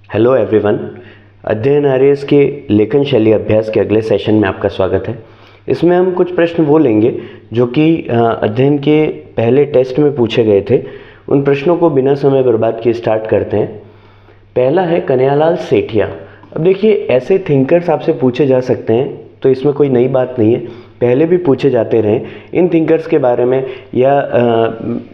Hello everyone. अध्ययन RAS के लेखन शैली अभ्यास के अगले सेशन में आपका स्वागत है। इसमें हम कुछ प्रश्न वो लेंगे जो कि अध्ययन के पहले टेस्ट में पूछे गए थे। उन प्रश्नों को बिना समय बर्बाद किए स्टार्ट करते हैं। पहला है कन्हैयालाल सेठिया। अब देखिए, ऐसे थिंकर्स आपसे पूछे जा सकते हैं, तो इसमें कोई नई बात नहीं है, पहले भी पूछे जाते रहे। इन थिंकर्स के बारे में या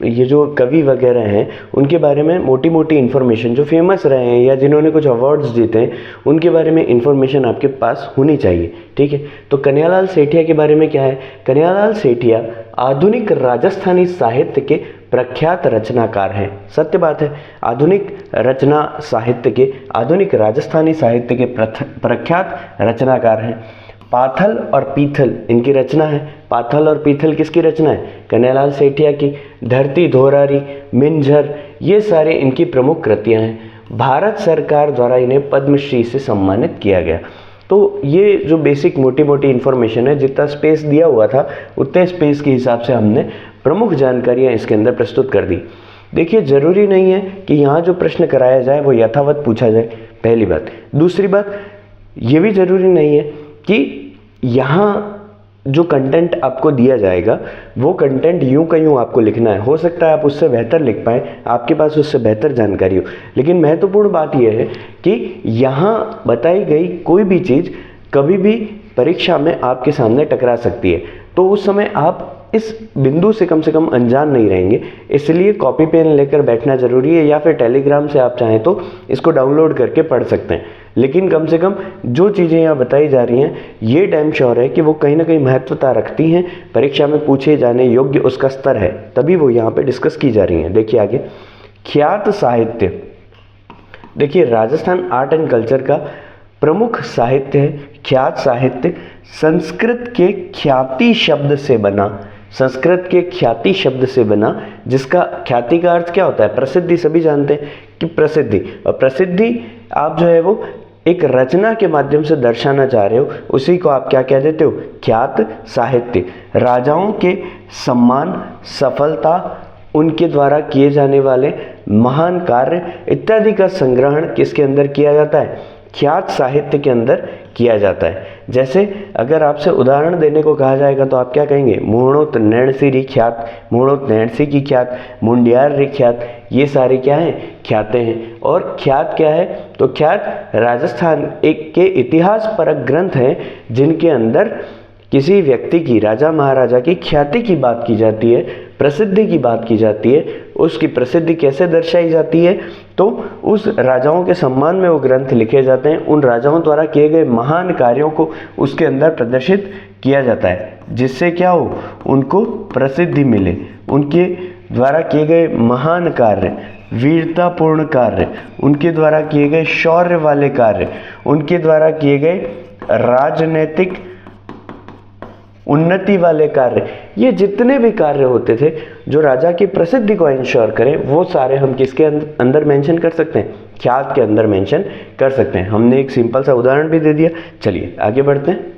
ये जो कवि वगैरह हैं उनके बारे में मोटी मोटी इन्फॉर्मेशन, जो फेमस रहे हैं या जिन्होंने कुछ अवार्ड्स जीते हैं, उनके बारे में इन्फॉर्मेशन आपके पास होनी चाहिए। ठीक है, तो कन्हैयालाल सेठिया के बारे में क्या है? कन्हैयालाल सेठिया आधुनिक राजस्थानी साहित्य के प्रख्यात रचनाकार हैं। सत्य बात है, आधुनिक रचना साहित्य के, आधुनिक राजस्थानी साहित्य के प्रख्यात रचनाकार हैं। पाथल और पीथल इनकी रचना है। पाथल और पीथल किसकी रचना है? कन्हैयालाल सेठिया की। धरती धोरारी, मिंजर, ये सारे इनकी प्रमुख कृतियां हैं। भारत सरकार द्वारा इन्हें पद्मश्री से सम्मानित किया गया। तो ये जो बेसिक मोटी मोटी इन्फॉर्मेशन है, जितना स्पेस दिया हुआ था उतने स्पेस के हिसाब से हमने प्रमुख जानकारियाँ इसके अंदर प्रस्तुत कर दी। देखिए, ज़रूरी नहीं है कि यहाँ जो प्रश्न कराया जाए वो यथावत पूछा जाए, पहली बात। दूसरी बात, ये भी ज़रूरी नहीं है कि यहाँ जो कंटेंट आपको दिया जाएगा वो कंटेंट यूं का यूं आपको लिखना है। हो सकता है आप उससे बेहतर लिख पाएँ, आपके पास उससे बेहतर जानकारी हो, लेकिन महत्वपूर्ण बात यह है कि यहाँ बताई गई कोई भी चीज़ कभी भी परीक्षा में आपके सामने टकरा सकती है। तो उस समय आप इस बिंदु से कम अनजान नहीं रहेंगे, इसलिए कॉपी पेन लेकर बैठना ज़रूरी है, या फिर टेलीग्राम से आप चाहें तो इसको डाउनलोड करके पढ़ सकते हैं। लेकिन कम से कम जो चीज़ें यहाँ बताई जा रही हैं ये डैम श्योर है कि वो कहीं ना कहीं महत्वता रखती हैं, परीक्षा में पूछे जाने योग्य उसका स्तर है, तभी वो यहाँ पे डिस्कस की जा रही हैं। देखिए आगे, ख्यात साहित्य। देखिए, राजस्थान आर्ट एंड कल्चर का प्रमुख साहित्य है ख्यात साहित्य। संस्कृत के ख्याति शब्द से बना, संस्कृत के ख्याति शब्द से बना, जिसका ख्याति का अर्थ क्या होता है? प्रसिद्धि। सभी जानते हैं कि प्रसिद्धि, और प्रसिद्धि आप जो है वो एक रचना के माध्यम से दर्शाना चाह रहे हो, उसी को आप क्या कह देते हो? ख्यात साहित्य। राजाओं के सम्मान, सफलता, उनके द्वारा किए जाने वाले महान कार्य इत्यादि का संग्रहण किसके अंदर किया जाता है? ख्यात साहित्य के अंदर किया जाता है। जैसे अगर आपसे उदाहरण देने को कहा जाएगा तो आप क्या कहेंगे? मूणोत नैणसी री ख्यात, मूणोत नैणसी की ख्यात, मुंडियार री ख्यात, ये सारे क्या हैं? ख्यातें हैं। और ख्यात क्या है? तो ख्यात राजस्थान एक के इतिहास परक ग्रंथ हैं जिनके अंदर किसी व्यक्ति की, राजा महाराजा की ख्याति की बात की जाती है, प्रसिद्धि की बात की जाती है। उसकी प्रसिद्धि कैसे दर्शाई जाती है? तो उस राजाओं के सम्मान में वो ग्रंथ लिखे जाते हैं, उन राजाओं द्वारा किए गए महान कार्यों को उसके अंदर प्रदर्शित किया जाता है, जिससे क्या हो? उनको प्रसिद्धि मिले। उनके द्वारा किए गए महान कार्य, वीरतापूर्ण कार्य, उनके द्वारा किए गए शौर्य वाले कार्य, उनके द्वारा किए गए राजनीतिक उन्नति वाले कार्य, ये जितने भी कार्य होते थे जो राजा की प्रसिद्धि को इंश्योर करें, वो सारे हम किसके अंदर मेंशन कर सकते हैं? ख्यात के अंदर मेंशन कर सकते हैं। हमने एक सिंपल सा उदाहरण भी दे दिया। चलिए आगे बढ़ते हैं।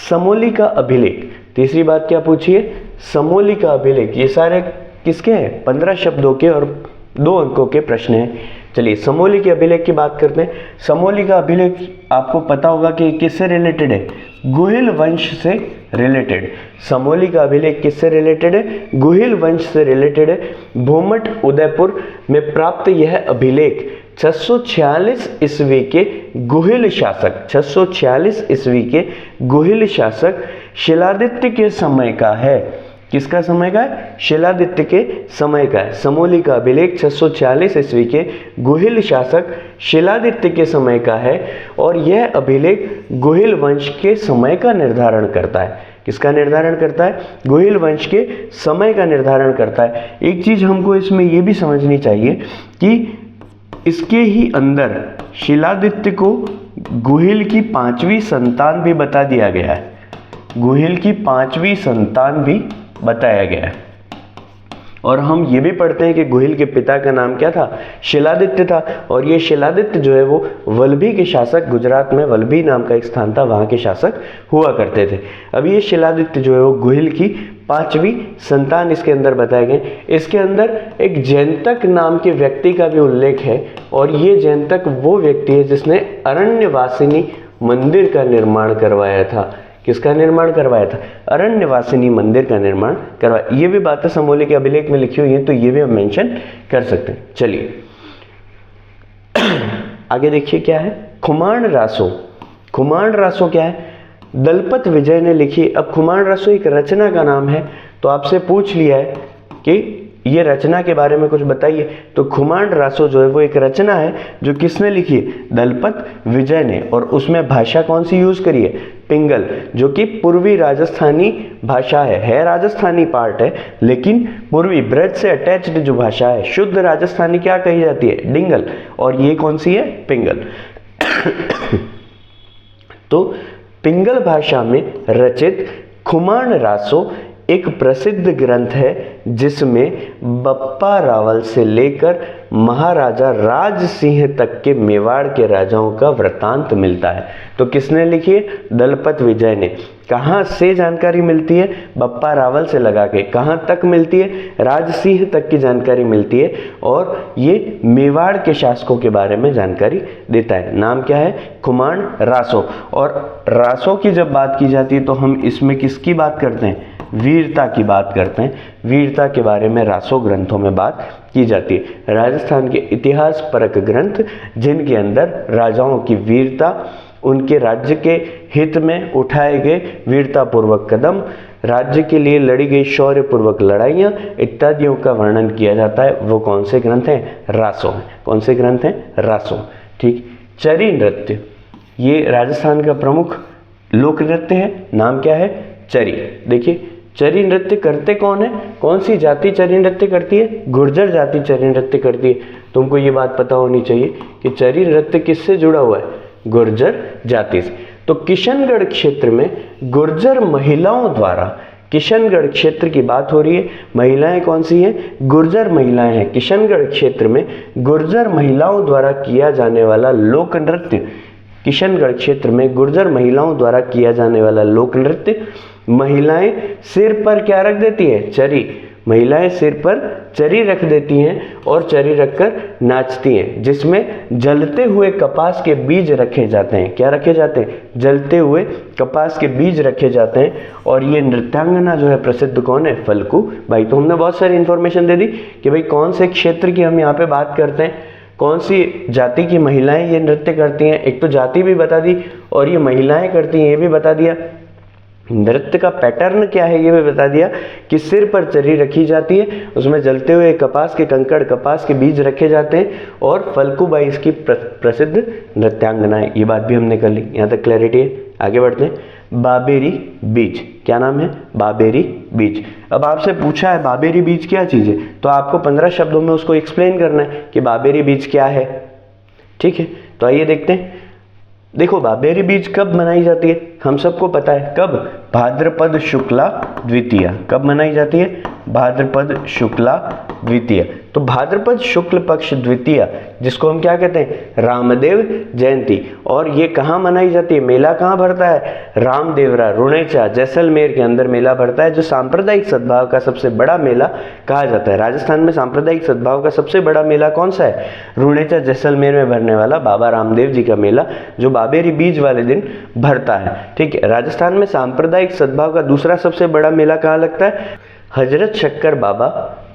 समोली का अभिलेख। तीसरी बात क्या पूछी है? समोली का अभिलेख। ये सारे किसके हैं? 15 शब्दों के और 2 अंकों के प्रश्न हैं। चलिए समोली के अभिलेख की बात करते हैं। समोली का अभिलेख आपको पता होगा कि किससे रिलेटेड है? गुहिल वंश से रिलेटेड। समोली का अभिलेख किससे रिलेटेड है? गुहिल वंश से रिलेटेड है। भूमठ उदयपुर में प्राप्त यह अभिलेख 646 ईस्वी के गुहिल शासक, 646 ईस्वी के गुहिल शासक शिलादित्य के समय का है। किसका समय का है? शिलादित्य के समय का है। समोली का अभिलेख 646 ईस्वी के गुहिल शासक शिलादित्य के समय का है, और यह अभिलेख गुहिल वंश के समय का निर्धारण करता है। किसका निर्धारण करता है? गुहिल वंश के समय का निर्धारण करता है। एक चीज हमको इसमें यह भी समझनी चाहिए कि इसके ही अंदर शिलादित्य को गुहिल की 5वीं संतान भी बता दिया गया है। गुहिल की 5वीं संतान भी बताया गया है। और हम ये भी पढ़ते हैं कि गोहिल के पिता का नाम क्या था, शिलादित्य था, और ये शिलादित्य जो है वो वल्लभी के शासक, गुजरात में वल्लभी नाम का एक स्थान था, वहाँ के शासक हुआ करते थे। अब ये शिलादित्य जो है वो गोहिल की 5वीं संतान इसके अंदर बताए गए। इसके अंदर एक जयंतक नाम के व्यक्ति का भी उल्लेख है, और ये जयंतक वो व्यक्ति है जिसने अरण्यवासिनी मंदिर का निर्माण करवाया था। किसका निर्माण करवाया था? अरण्यवासिनी मंदिर का निर्माण करवाया। ये भी बातें समोले के अभिलेख में लिखी हुई हैं, तो ये भी हम मेंशन कर सकते हैं। चलिए आगे देखिए क्या है, खुमान रासो। खुमान रासो क्या है? दलपत विजय ने लिखी। अब खुमान रासो एक रचना का नाम है, तो आपसे पूछ लिया है कि ये रचना के बारे में कुछ बताइए। तो खुमान रासो जो है वो एक रचना है जो किसने लिखी है? दलपत विजय ने। और उसमें भाषा कौन सी यूज करी है? पिंगल, जो कि पूर्वी राजस्थानी भाषा है राजस्थानी पार्ट है, लेकिन पूर्वी ब्रज से अटैच्ड जो भाषा है, शुद्ध राजस्थानी क्या कही जाती है? डिंगल। और ये कौन सी है? पिंगल। तो पिंगल भाषा में रचित खुमान रासो एक प्रसिद्ध ग्रंथ है जिसमें बप्पा रावल से लेकर महाराजा राज सिंह तक के मेवाड़ के राजाओं का वृतांत मिलता है। तो किसने लिखी है? दलपत विजय ने। कहाँ से जानकारी मिलती है? बप्पा रावल से लगा के। कहाँ तक मिलती है? राज सिंह तक की जानकारी मिलती है, और ये मेवाड़ के शासकों के बारे में जानकारी देता है। नाम क्या है? खुमान रासो। और रासो की जब बात की जाती है तो हम इसमें किसकी बात करते हैं? वीरता की बात करते हैं। वीरता के बारे में रासो ग्रंथों में बात की जाती है। राजस्थान के इतिहास परक ग्रंथ जिनके अंदर राजाओं की वीरता, उनके राज्य के हित में उठाए गए वीरतापूर्वक कदम, राज्य के लिए लड़ी गई शौर्यपूर्वक लड़ाइयाँ इत्यादियों का वर्णन किया जाता है, वो कौन से ग्रंथ हैं? रासो हैं। कौन से ग्रंथ हैं? रासो। ठीक। चरी नृत्य, ये राजस्थान का प्रमुख लोक नृत्य है। नाम क्या है? चरी। देखिए चरी नृत्य करते कौन है? कौन सी जाति चरी नृत्य करती है? गुर्जर जाति चरी नृत्य करती है। तुमको ये बात पता होनी चाहिए कि चरी नृत्य किससे जुड़ा हुआ है? गुर्जर जाति से। तो किशनगढ़ क्षेत्र में गुर्जर महिलाओं द्वारा, किशनगढ़ क्षेत्र की बात हो रही है, महिलाएं कौन सी हैं? गुर्जर महिलाएं हैं। किशनगढ़ क्षेत्र में गुर्जर महिलाओं द्वारा किया जाने वाला लोक नृत्य, किशनगढ़ क्षेत्र में गुर्जर महिलाओं द्वारा किया जाने वाला लोक नृत्य, महिलाएं सिर पर क्या रख देती हैं? चरी। महिलाएं सिर पर चरी रख देती हैं और चरी रखकर नाचती हैं, जिसमें जलते हुए कपास के बीज रखे जाते हैं। क्या रखे जाते हैं? जलते हुए कपास के बीज रखे जाते हैं। और ये नृत्यांगना जो है प्रसिद्ध कौन है? फल्गु बाई। तो हमने बहुत सारी इंफॉर्मेशन दे दी कि भाई कौन से क्षेत्र की हम यहाँ पे बात करते हैं, कौन सी जाति की महिलाएं ये नृत्य करती हैं। एक तो जाति भी बता दी और ये महिलाएं करती हैं ये भी बता दिया। नृत्य का पैटर्न क्या है ये भी बता दिया कि सिर पर चरी रखी जाती है, उसमें जलते हुए कपास के कंकड़, कपास के बीज रखे जाते हैं, और फल्गुबाई इसकी प्रसिद्ध नृत्यांगना है। ये बात भी हमने कर ली। यहाँ तक क्लैरिटी है। आगे बढ़ते हैं। बाबेरी बीज, क्या नाम है? बाबेरी बीज। अब आपसे पूछा है बाबेरी बीज क्या चीज है, तो आपको 15 शब्दों में उसको एक्सप्लेन करना है कि बाबेरी बीज क्या है। ठीक है, तो आइए देखते हैं। देखो बाबेरी बीज कब मनाई जाती है? हम सबको पता है कब? भाद्रपद शुक्ला द्वितीया। कब मनाई जाती है? भाद्रपद शुक्ला द्वितीया। तो भाद्रपद शुक्ल पक्ष द्वितीया, जिसको हम क्या कहते हैं? रामदेव जयंती। और ये कहाँ मनाई जाती है? मेला कहाँ भरता है? रामदेवरा, रुणेचा, जैसलमेर के अंदर मेला भरता है, जो सांप्रदायिक सद्भाव का सबसे बड़ा मेला कहा जाता है। राजस्थान में सांप्रदायिक सद्भाव का सबसे बड़ा मेला कौन सा है? रुणेचा, जैसलमेर में भरने वाला बाबा रामदेव जी का मेला, जो बाबेरी बीज वाले दिन भरता है। ठीक है। राजस्थान में सांप्रदायिक सद्भाव का दूसरा सबसे बड़ा मेला कहाँ लगता है? हजरत शक्कर बाबा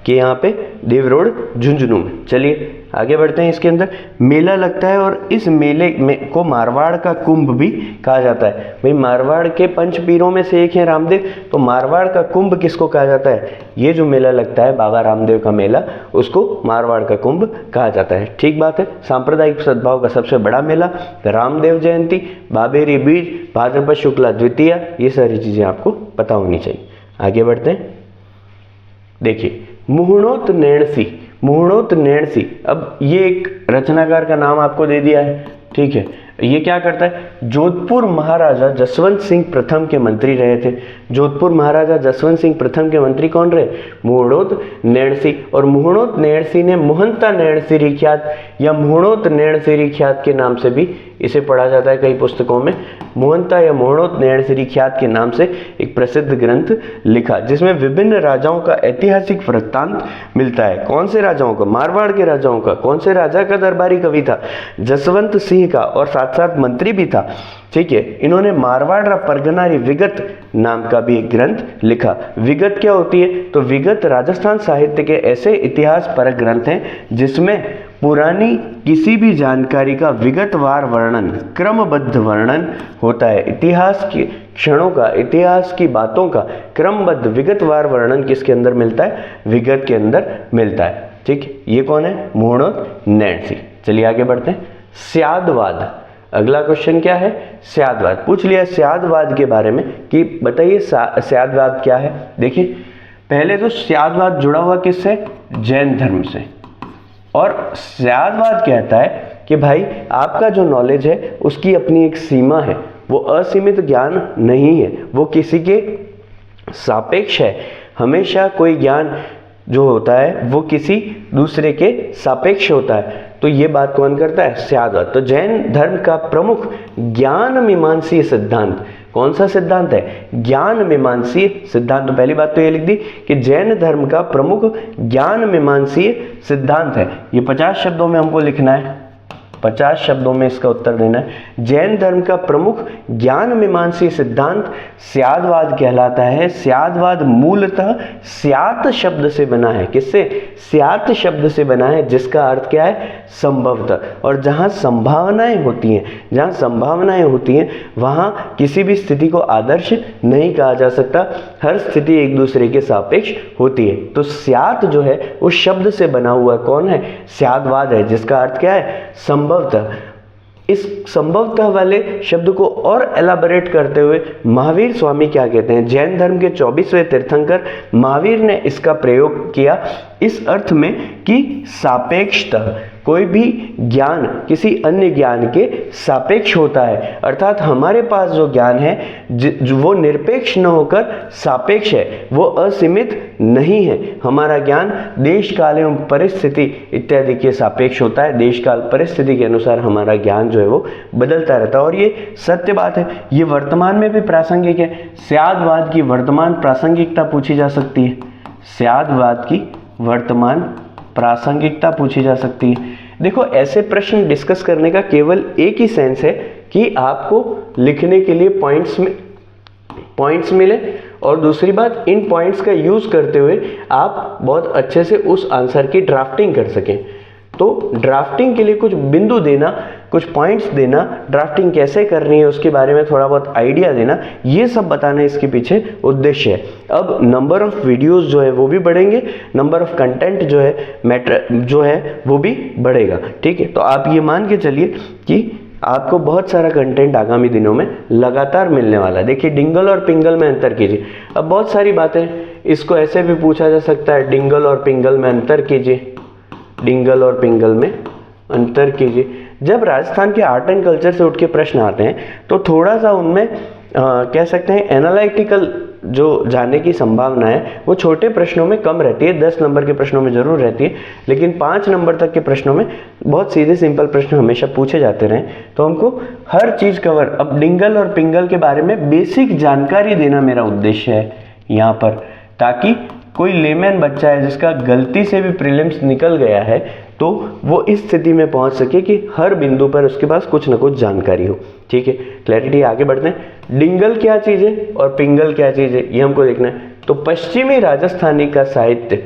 के यहाँ पे देव रोड झुंझुनू में। चलिए आगे बढ़ते हैं। इसके अंदर मेला लगता है और इस मेले में को मारवाड़ का कुंभ भी कहा जाता है। भाई मारवाड़ के पंच पीरों में से एक है रामदेव, तो मारवाड़ का कुंभ किसको कहा जाता है? ये जो मेला लगता है बाबा रामदेव का मेला, उसको मारवाड़ का कुंभ कहा जाता है। ठीक बात है। सांप्रदायिक सद्भाव का सबसे बड़ा मेला, रामदेव जयंती, बाबेरी बीज, भाद्रपद शुक्ला द्वितीया, ये सारी चीजें आपको पता होनी चाहिए। आगे बढ़ते हैं। देखिए मुहणोत नैणसी, मुहणोत नैणसी। अब ये एक रचनाकार का नाम आपको दे दिया है। ठीक है। ये क्या करता है? जोधपुर महाराजा जसवंत सिंह प्रथम के मंत्री रहे थे। जोधपुर महाराजा जसवंत सिंह प्रथम के मंत्री कौन रहे? मुहणोत नैणसी। और मुहणोत नैणसी ने मोहंता नैणसीरी ख्यात या मुहणोत नैणसीरी ख्यात के नाम से भी इसे पढ़ा जाता है कई पुस्तकों में। मोहंता या मुहणोत नैणसीरी ख्यात के नाम से एक प्रसिद्ध ग्रंथ लिखा, जिसमें विभिन्न राजाओं का ऐतिहासिक वृत्तांत मिलता है। कौन से राजाओं का? मारवाड़ के राजाओं का। कौन से राजा का दरबारी कवि था? जसवंत सिंह का, और साथ साथ मंत्री भी था। ठीक है, इन्होंने मारवाड़ परगनारी विगत नाम का भी एक ग्रंथ लिखा। विगत क्या होती है? तो विगत राजस्थान साहित्य के ऐसे इतिहास परक ग्रंथ हैं जिसमें पुरानी किसी भी जानकारी का विगतवार वर्णन, क्रमबद्ध वर्णन होता है। इतिहास की क्षणों का, इतिहास की बातों का क्रमबद्ध विगतवार वर्णन किसके अंदर मिलता है? विगत के अंदर मिलता है। ठीक, ये कौन है? मुहणोत नैणसी। चलिए आगे बढ़ते हैं। स्यादवाद, अगला क्वेश्चन क्या है? स्यादवाद पूछ लिया स्यादवाद के बारे में कि बताइए स्यादवाद क्या है। देखिए, पहले तो स्यादवाद जुड़ा हुआ किससे? जैन धर्म से। और स्यादवाद कहता है कि भाई आपका जो नॉलेज है उसकी अपनी एक सीमा है, वो असीमित ज्ञान नहीं है, वो किसी के सापेक्ष है। हमेशा कोई ज्ञान जो होता है वो किसी दूसरे के सापेक्ष होता है। तो ये बात कौन करता है? स्यादवाद। तो जैन धर्म का प्रमुख ज्ञान मीमांसीय सिद्धांत, कौन सा सिद्धांत है? ज्ञान मीमांसीय सिद्धांत। तो पहली बात तो ये लिख दी कि जैन धर्म का प्रमुख ज्ञान मीमांसीय सिद्धांत है। ये 50 शब्दों में हमको लिखना है, 50 शब्दों में इसका उत्तर देना है। जैन धर्म का प्रमुख ज्ञान मीमांसीय सिद्धांत स्यादवाद कहलाता है। स्यादवाद मूलतः स्यात शब्द से बना है। किससे? स्यात शब्द से बना है, जिसका अर्थ क्या है? संभवतः। और जहां संभावनाएं होती हैं, जहां संभावनाएं होती हैं वहां किसी भी स्थिति को आदर्श नहीं कहा जा सकता। हर स्थिति एक दूसरे के सापेक्ष होती है। तो स्यात जो है उस शब्द से बना हुआ कौन है? स्यादवाद है, जिसका अर्थ क्या है? संभवतः। इस संभवतः वाले शब्द को और एलाबोरेट करते हुए महावीर स्वामी क्या कहते हैं? जैन धर्म के 24वें तीर्थंकर महावीर ने इसका प्रयोग किया इस अर्थ में कि सापेक्षतः, कोई भी ज्ञान किसी अन्य ज्ञान के सापेक्ष होता है। अर्थात हमारे पास जो ज्ञान है जो वो निरपेक्ष न होकर सापेक्ष है, वो असीमित नहीं है। हमारा ज्ञान देश काल एवं परिस्थिति इत्यादि के सापेक्ष होता है। देश काल परिस्थिति के अनुसार हमारा ज्ञान जो है वो बदलता रहता है, और ये सत्य बात है। ये वर्तमान में भी प्रासंगिक है। स्यादवाद की वर्तमान प्रासंगिकता पूछी जा सकती है। स्यादवाद की वर्तमान प्रासंगिकता पूछी जा सकती है। देखो, ऐसे प्रश्न डिस्कस करने का केवल एक ही सेंस है कि आपको लिखने के लिए पॉइंट्स मिले, और दूसरी बात, इन पॉइंट्स का यूज करते हुए आप बहुत अच्छे से उस आंसर की ड्राफ्टिंग कर सकें। तो ड्राफ्टिंग के लिए कुछ बिंदु देना, कुछ पॉइंट्स देना, ड्राफ्टिंग कैसे करनी है उसके बारे में थोड़ा बहुत आइडिया देना, ये सब बताना इसके पीछे उद्देश्य है। अब नंबर ऑफ वीडियोस जो है वो भी बढ़ेंगे, नंबर ऑफ कंटेंट जो है मैटर जो है वो भी बढ़ेगा। ठीक है, तो आप ये मान के चलिए कि आपको बहुत सारा कंटेंट आगामी दिनों में लगातार मिलने वाला है। देखिए, डिंगल और पिंगल में अंतर कीजिए। अब बहुत सारी बातें, इसको ऐसे भी पूछा जा सकता है, डिंगल और पिंगल में अंतर कीजिए, डिंगल और पिंगल में अंतर कीजिए। जब राजस्थान के आर्ट एंड कल्चर से उठ के प्रश्न आते हैं तो थोड़ा सा उनमें कह सकते हैं एनालिटिकल जो जाने की संभावना है वो छोटे प्रश्नों में कम रहती है। 10 नंबर के प्रश्नों में जरूर रहती है, लेकिन 5 नंबर तक के प्रश्नों में बहुत सीधे सिंपल प्रश्न हमेशा पूछे जाते रहे। तो हमको हर चीज़ कवर, अब डिंगल और पिंगल के बारे में बेसिक जानकारी देना मेरा उद्देश्य है यहाँ पर, ताकि कोई लेमैन बच्चा है जिसका गलती से भी प्रीलिम्स निकल गया है तो वो इस स्थिति में पहुंच सके कि हर बिंदु पर उसके पास कुछ ना कुछ जानकारी हो। ठीक है, क्लैरिटी। आगे बढ़ते हैं। डिंगल क्या चीज़ है और पिंगल क्या चीज़ है, ये हमको देखना है। तो पश्चिमी राजस्थानी का साहित्य,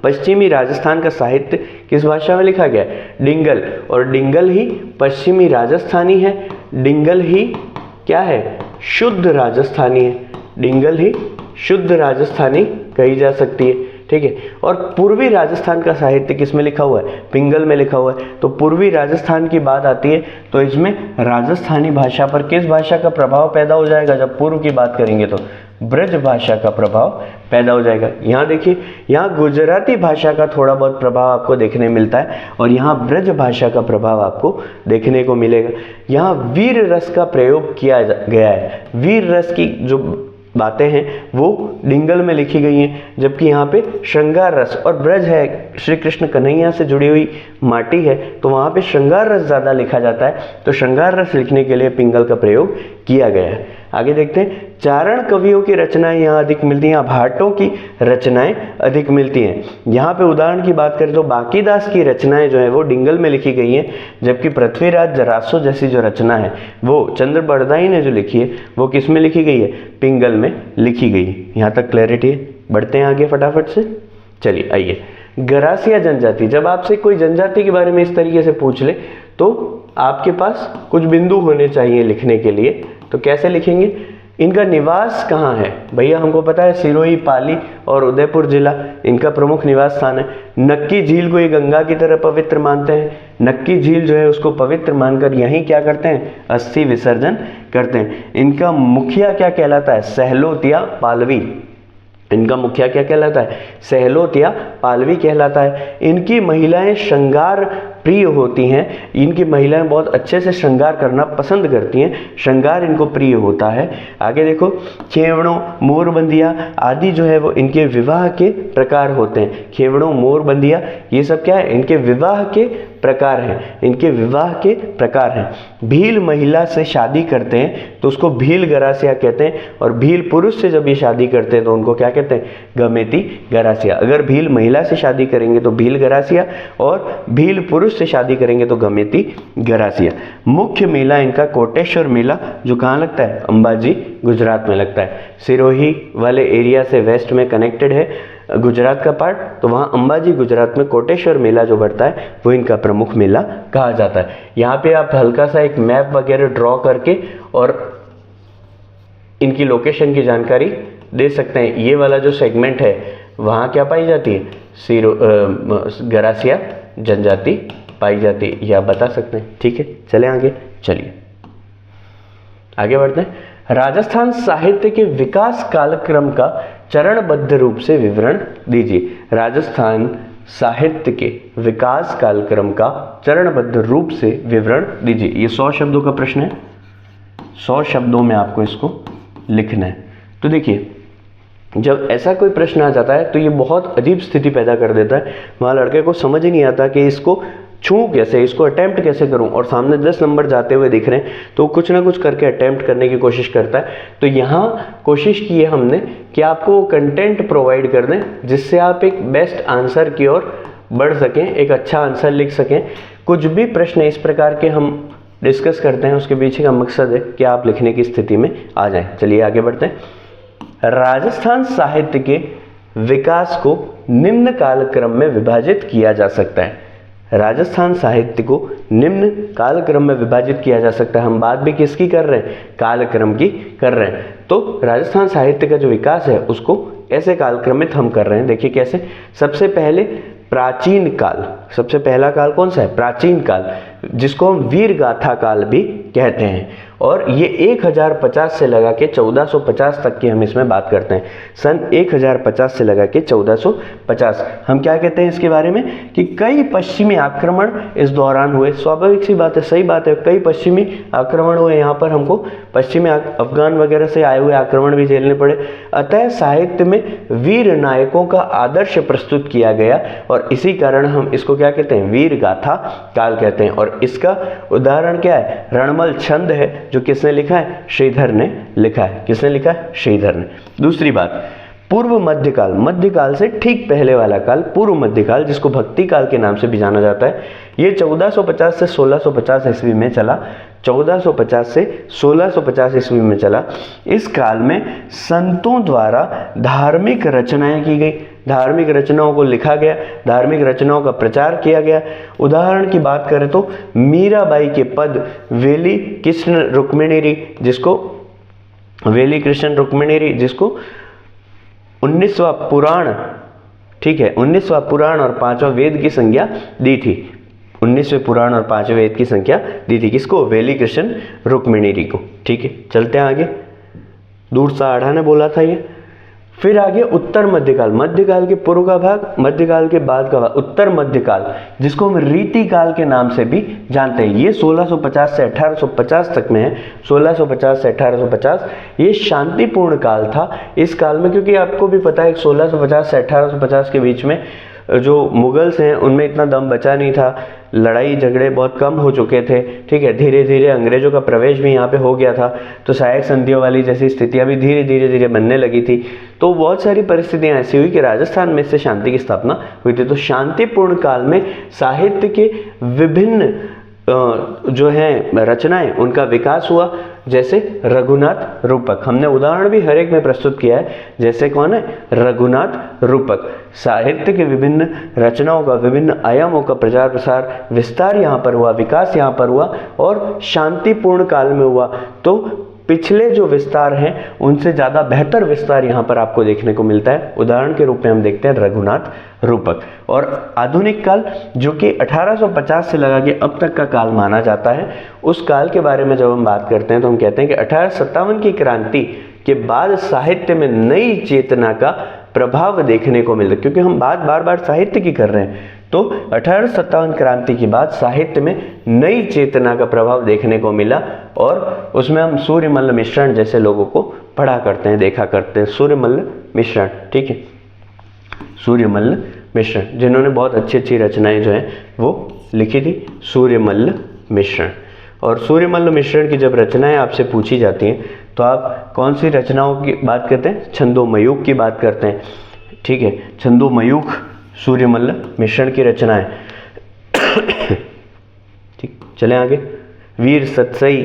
पश्चिमी राजस्थान का साहित्य किस भाषा में लिखा गया है? डिंगल। और डिंगल ही पश्चिमी राजस्थानी है, डिंगल ही क्या है? शुद्ध राजस्थानी है। डिंगल ही शुद्ध राजस्थानी कही जा सकती है। ठीक है, और पूर्वी राजस्थान का साहित्य किस में लिखा हुआ है? पिंगल में लिखा हुआ है। तो पूर्वी राजस्थान की बात आती है तो इसमें राजस्थानी भाषा पर किस भाषा का प्रभाव पैदा हो जाएगा? जब पूर्व की बात करेंगे तो ब्रज भाषा का प्रभाव पैदा हो जाएगा। यहाँ देखिए, यहाँ गुजराती भाषा का थोड़ा बहुत प्रभाव आपको देखने मिलता है और यहाँ ब्रज भाषा का प्रभाव आपको देखने को मिलेगा। यहाँ वीर रस का प्रयोग किया गया है। वीर रस की जो बातें हैं वो डिंगल में लिखी गई हैं, जबकि यहाँ पे श्रृंगार रस और ब्रज है, श्री कृष्ण कन्हैया से जुड़ी हुई माटी है, तो वहाँ पे श्रृंगार रस ज़्यादा लिखा जाता है, तो श्रृंगार रस लिखने के लिए पिंगल का प्रयोग किया गया है। आगे देखते हैं, चारण कवियों की रचनाएं यहाँ अधिक मिलती हैं, भाटों की रचनाएं अधिक मिलती हैं। यहाँ पे उदाहरण की बात करें तो बांकीदास की रचनाएं जो है वो डिंगल में लिखी गई हैं, जबकि पृथ्वीराज जरासो जैसी जो रचना है वो चंद्र बरदाई ने जो लिखी है वो किस में लिखी गई है, पिंगल में लिखी गई है। यहाँ तक क्लैरिटी है। बढ़ते हैं आगे फटाफट से, चलिए आइए। गरासिया जनजाति, जब आपसे कोई जनजाति के बारे में इस तरीके से पूछ ले तो आपके पास कुछ बिंदु होने चाहिए लिखने के लिए, तो कैसे लिखेंगे, इनका निवास कहाँ है, भैया हमको पता है सिरोही, पाली और उदयपुर जिला इनका प्रमुख निवास स्थान है। नक्की झील को ये गंगा की तरह पवित्र मानते हैं, नक्की झील जो है उसको पवित्र मानकर यहीं क्या करते हैं, अस्थि विसर्जन करते हैं। इनका मुखिया क्या कहलाता है, सहलोत या पालवी, इनका मुखिया क्या कहलाता है, सहलोत या पालवी कहलाता है। इनकी महिलाएं श्रृंगार प्रिय होती हैं, इनकी महिलाएं बहुत अच्छे से श्रृंगार करना पसंद करती हैं, श्रृंगार इनको प्रिय होता है। आगे देखो, खेवड़ों, मोरबंदिया आदि जो है वो इनके विवाह के प्रकार होते हैं। खेवड़ों, मोरबंदिया ये सब क्या है, इनके विवाह के प्रकार हैं, इनके विवाह के प्रकार हैं। भील महिला से शादी करते हैं तो उसको भील गरासिया कहते हैं, और भील पुरुष से जब ये शादी करते हैं तो उनको क्या कहते हैं, गमेती गरासिया। अगर भील महिला से शादी करेंगे तो भील गरासिया, और भील पुरुष से शादी करेंगे तो गमेती गरासिया। मुख्य मेला इनका कोटेश्वर मेला, जो कहाँ लगता है, अंबाजी गुजरात में लगता है। सिरोही वाले एरिया से वेस्ट में कनेक्टेड है गुजरात का पार्ट, तो वहाँ अंबाजी गुजरात में कोटेश्वर मेला जो बढ़ता है वो इनका प्रमुख मेला कहा जाता है। यहाँ पे आप हल्का सा एक मैप वगैरह ड्रॉ करके और इनकी लोकेशन की जानकारी दे सकते हैं। ये वाला जो सेगमेंट है वहाँ क्या पाई जाती है, गरासिया जनजाति पाई जाती है, यह आप बता सकते हैं। ठीक है, चले आगे, चलिए आगे बढ़ते हैं। राजस्थान साहित्य के विकास कालक्रम का चरणबद्ध रूप से विवरण दीजिए। राजस्थान साहित्य के विकास कालक्रम का चरणबद्ध रूप से विवरण दीजिए। ये 100 शब्दों का प्रश्न है, 100 शब्दों में आपको इसको लिखना है। तो देखिए, जब ऐसा कोई प्रश्न आ जाता है तो ये बहुत अजीब स्थिति पैदा कर देता है। वहाँ लड़के को समझ ही नहीं आता कि इसको छूँ कैसे, इसको अटेम्प्ट कैसे करूं, और सामने 10 नंबर जाते हुए दिख रहे हैं तो कुछ ना कुछ करके अटेम्प्ट करने की कोशिश करता है। तो यहाँ कोशिश की है हमने कि आपको कंटेंट प्रोवाइड कर दें जिससे आप एक बेस्ट आंसर की ओर बढ़ सकें, एक अच्छा आंसर लिख सकें। कुछ भी प्रश्न इस प्रकार के हम डिस्कस करते हैं उसके पीछे का मकसद है कि आप लिखने की स्थिति में आ जाएं। चलिए आगे बढ़ते हैं। राजस्थान साहित्य के विकास को निम्न कालक्रम में विभाजित किया जा सकता है। राजस्थान साहित्य को निम्न कालक्रम में विभाजित किया जा सकता है। हम बात भी किसकी कर रहे हैं, कालक्रम की कर रहे हैं। तो राजस्थान साहित्य का जो विकास है उसको ऐसे कालक्रमित हम कर रहे हैं। देखिए कैसे, सबसे पहले प्राचीन काल, सबसे पहला काल कौन सा है, प्राचीन काल, जिसको हम वीर गाथा काल भी कहते हैं। और ये 1050 से लगा के 1450 तक की हम इसमें बात करते हैं। सन 1050 से लगा के 1450 हम क्या कहते हैं इसके बारे में कि कई पश्चिमी आक्रमण इस दौरान हुए। स्वाभाविक सी बात है, सही बात है, कई पश्चिमी आक्रमण हुए। यहाँ पर हमको पश्चिमी अफगान वगैरह से आए हुए आक्रमण भी झेलने पड़े। अतः साहित्य में वीर नायकों का आदर्श प्रस्तुत किया गया और इसी कारण हम इसको क्या कहते हैं, वीर गाथा काल कहते हैं। और इसका उदाहरण क्या है, रणमल छंद है जो किसने लिखा है, श्रीधर ने लिखा है। किसने लिखा है, श्रीधर ने। दूसरी बात, पूर्व मध्यकाल, मध्यकाल से ठीक पहले वाला काल पूर्व मध्यकाल, जिसको भक्ति काल के नाम से भी जाना जाता है, ये 1450 से 1650 ईस्वी में चला। 1450 से 1650 ईस्वी में चला। इस काल में संतों द्वारा धार्मिक रचनाएं की गई, धार्मिक रचनाओं को लिखा गया, धार्मिक रचनाओं का प्रचार किया गया। उदाहरण की बात करें तो मीराबाई के पद, वेली कृष्ण रुक्मिणी, जिसको वेली कृष्ण रुक्मिणी, जिसको 19वां पुराण, ठीक है, 19वां पुराण और 5वां वेद की संज्ञा दी थी। 19वें पुराण और 5वें वेद की संख्या दी थी किसको, वेली कृष्ण रुक्मिणी को। ठीक है, चलते हैं आगे। दूर सा आढ़ा ने बोला था ये। फिर आगे उत्तर मध्यकाल, मध्यकाल के पूर्व का भाग, मध्यकाल के बाद का भाग, उत्तर मध्यकाल, जिसको हम रीतिकाल के नाम से भी जानते हैं। ये 1650 से 1850 तक में है। 1650 से 1850 ये शांतिपूर्ण काल था। इस काल में, क्योंकि आपको भी पता है 1650 से 1850 के बीच में जो मुगल्स हैं उनमें इतना दम बचा नहीं था, लड़ाई झगड़े बहुत कम हो चुके थे, ठीक है। धीरे धीरे अंग्रेजों का प्रवेश भी यहाँ पे हो गया था, तो सहायक संधियों वाली जैसी स्थितियाँ भी धीरे धीरे बनने लगी थी। तो बहुत सारी परिस्थितियाँ ऐसी हुई कि राजस्थान में से शांति की स्थापना हुई थी। तो शांतिपूर्ण काल में साहित्य के विभिन्न जो हैं रचनाएं, उनका विकास हुआ। जैसे रघुनाथ रूपक, हमने उदाहरण भी हर एक में प्रस्तुत किया है। जैसे कौन है? रघुनाथ रूपक। साहित्य के विभिन्न रचनाओं का, विभिन्न आयामों का प्रचार प्रसार, विस्तार यहाँ पर हुआ, विकास यहाँ पर हुआ और शांतिपूर्ण काल में हुआ। तो पिछले जो विस्तार हैं उनसे ज़्यादा बेहतर विस्तार यहाँ पर आपको देखने को मिलता है। उदाहरण के रूप में हम देखते हैं रघुनाथ रूपक। और आधुनिक काल, जो कि 1850 से लगा के अब तक का काल माना जाता है, उस काल के बारे में जब हम बात करते हैं तो हम कहते हैं कि 1857 की क्रांति के बाद साहित्य में नई चेतना का प्रभाव देखने को मिलता है। क्योंकि हम बात बार बार साहित्य की कर रहे हैं, तो 1857 क्रांति के बाद साहित्य में नई चेतना का प्रभाव देखने को मिला और उसमें हम सूर्यमल्ल मिश्रण जैसे लोगों को पढ़ा करते हैं, देखा करते हैं। सूर्यमल्ल मिश्रण, ठीक है, सूर्यमल्ल मिश्रण, जिन्होंने बहुत अच्छी अच्छी रचनाएं जो हैं वो लिखी थी, सूर्यमल्ल मिश्रण। और सूर्यमल्ल मिश्रण की जब रचनाएं आपसे पूछी जाती हैं तो आप कौन सी रचनाओं की बात करते हैं? छंदोमयूख की बात करते हैं, ठीक है। छंदोमयूख सूर्यमल्ल मिश्रण की रचनाएं। ठीक, चलें आगे। वीर सतसई,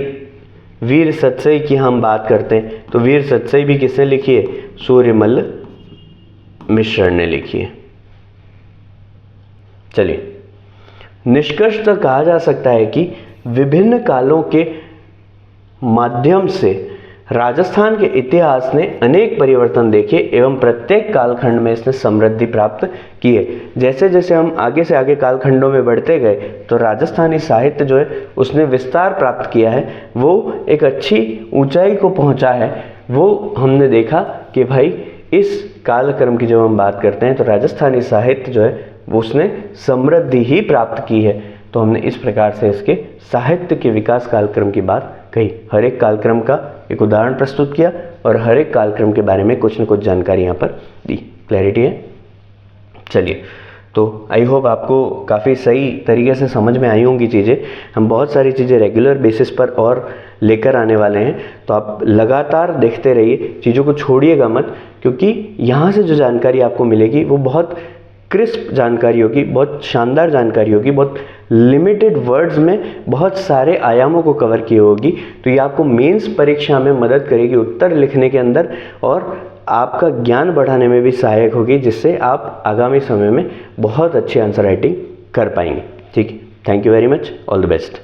वीर सतसई की हम बात करते हैं तो वीर सतसई भी किसने लिखी है? सूर्यमल्ल मिश्रण ने लिखी है। चलिए, निष्कर्ष तो कहा जा सकता है कि विभिन्न कालों के माध्यम से राजस्थान के इतिहास ने अनेक परिवर्तन देखे एवं प्रत्येक कालखंड में इसने समृद्धि प्राप्त की है। जैसे जैसे हम आगे से आगे कालखंडों में बढ़ते गए तो राजस्थानी साहित्य जो है उसने विस्तार प्राप्त किया है, वो एक अच्छी ऊंचाई को पहुंचा है। वो हमने देखा कि भाई इस कालक्रम की जब हम बात करते हैं तो राजस्थानी साहित्य जो है वो उसने समृद्धि ही प्राप्त की है। तो हमने इस प्रकार से इसके साहित्य के विकास कालक्रम की बात कही। हर एक कालक्रम का एक उदाहरण प्रस्तुत किया और हर एक कालक्रम के बारे में कुछ न कुछ जानकारी यहाँ पर दी। क्लैरिटी है? चलिए, तो आई होप आपको काफ़ी सही तरीके से समझ में आई होंगी चीज़ें। हम बहुत सारी चीज़ें रेगुलर बेसिस पर और लेकर आने वाले हैं, तो आप लगातार देखते रहिए, चीज़ों को छोड़िएगा मत, क्योंकि यहाँ से जो जानकारी आपको मिलेगी वो बहुत क्रिस्प जानकारी होगी, बहुत शानदार जानकारी होगी, बहुत लिमिटेड वर्ड्स में बहुत सारे आयामों को कवर किए होगी। तो ये आपको मेंस परीक्षा में मदद करेगी उत्तर लिखने के अंदर और आपका ज्ञान बढ़ाने में भी सहायक होगी, जिससे आप आगामी समय में बहुत अच्छी आंसर राइटिंग कर पाएंगे। ठीक है, thank you very much, all the best.